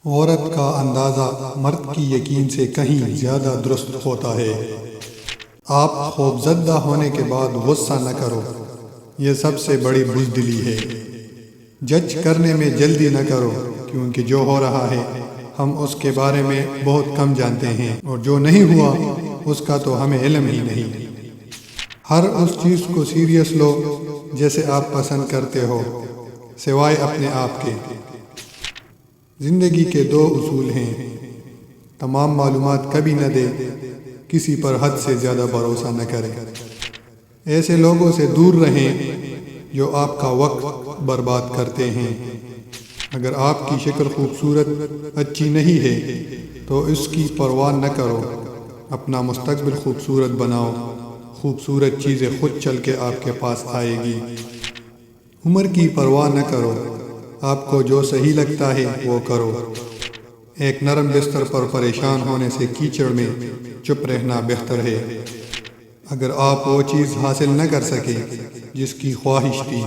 عورت کا اندازہ مرد کی یقین سے کہیں زیادہ درست ہوتا ہے۔ آپ خوفزدہ ہونے کے بعد غصہ نہ کرو، یہ سب سے بڑی بزدلی ہے۔ جج کرنے میں جلدی نہ کرو، کیونکہ جو ہو رہا ہے ہم اس کے بارے میں بہت کم جانتے ہیں، اور جو نہیں ہوا اس کا تو ہمیں علم ہی نہیں۔ ہر اس چیز کو سیریس لو جیسے آپ پسند کرتے ہو، سوائے اپنے آپ کے۔ زندگی کے دو اصول ہیں: تمام معلومات کبھی نہ دے، کسی پر حد سے زیادہ بھروسہ نہ کرے۔ ایسے لوگوں سے دور رہیں جو آپ کا وقت برباد کرتے ہیں۔ اگر آپ کی شکل خوبصورت اچھی نہیں ہے تو اس کی پرواہ نہ کرو، اپنا مستقبل خوبصورت بناؤ، خوبصورت چیزیں خود چل کے آپ کے پاس آئے گی۔ عمر کی پرواہ نہ کرو، آپ کو جو صحیح لگتا ہے وہ کرو۔ ایک نرم بستر پر پریشان ہونے سے کیچڑ میں چپ رہنا بہتر ہے۔ اگر آپ وہ چیز حاصل نہ کر سکے جس کی خواہش تھی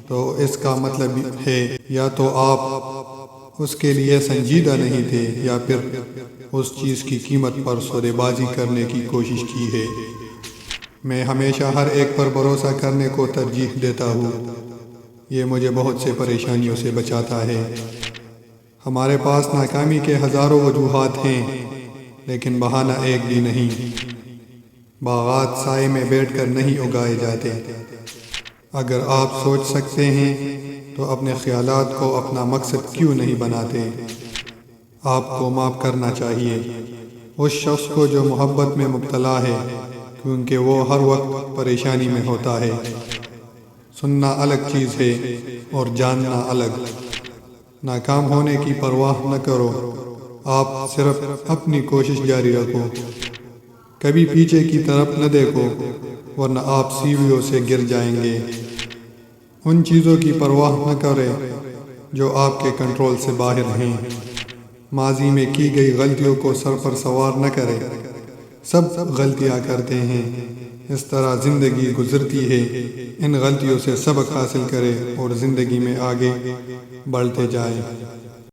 تو اس کا مطلب ہے یا تو آپ اس کے لیے سنجیدہ نہیں تھے یا پھر اس چیز کی قیمت پر سودے بازی کرنے کی کوشش کی ہے۔ میں ہمیشہ ہر ایک پر بھروسہ کرنے کو ترجیح دیتا ہوں، یہ مجھے بہت سے پریشانیوں سے بچاتا ہے۔ ہمارے پاس ناکامی کے ہزاروں وجوہات ہیں، لیکن بہانہ ایک بھی نہیں۔ باغات سائے میں بیٹھ کر نہیں اگائے جاتے۔ اگر آپ سوچ سکتے ہیں تو اپنے خیالات کو اپنا مقصد کیوں نہیں بناتے؟ آپ کو معاف کرنا چاہیے اس شخص کو جو محبت میں مبتلا ہے، کیونکہ وہ ہر وقت پریشانی میں ہوتا ہے۔ سننا الگ چیز ہے اور جاننا الگ۔ ناکام ہونے کی پرواہ نہ کرو، آپ صرف اپنی کوشش جاری رکھو۔ کبھی پیچھے کی طرف نہ دیکھو، ورنہ آپ سیڑھیوں سے گر جائیں گے۔ ان چیزوں کی پرواہ نہ کریں جو آپ کے کنٹرول سے باہر ہیں۔ ماضی میں کی گئی غلطیوں کو سر پر سوار نہ کریں، سب غلطیاں کرتے ہیں، اس طرح زندگی گزرتی ہے۔ ان غلطیوں سے سبق حاصل کریں اور زندگی میں آگے بڑھتے جائیں۔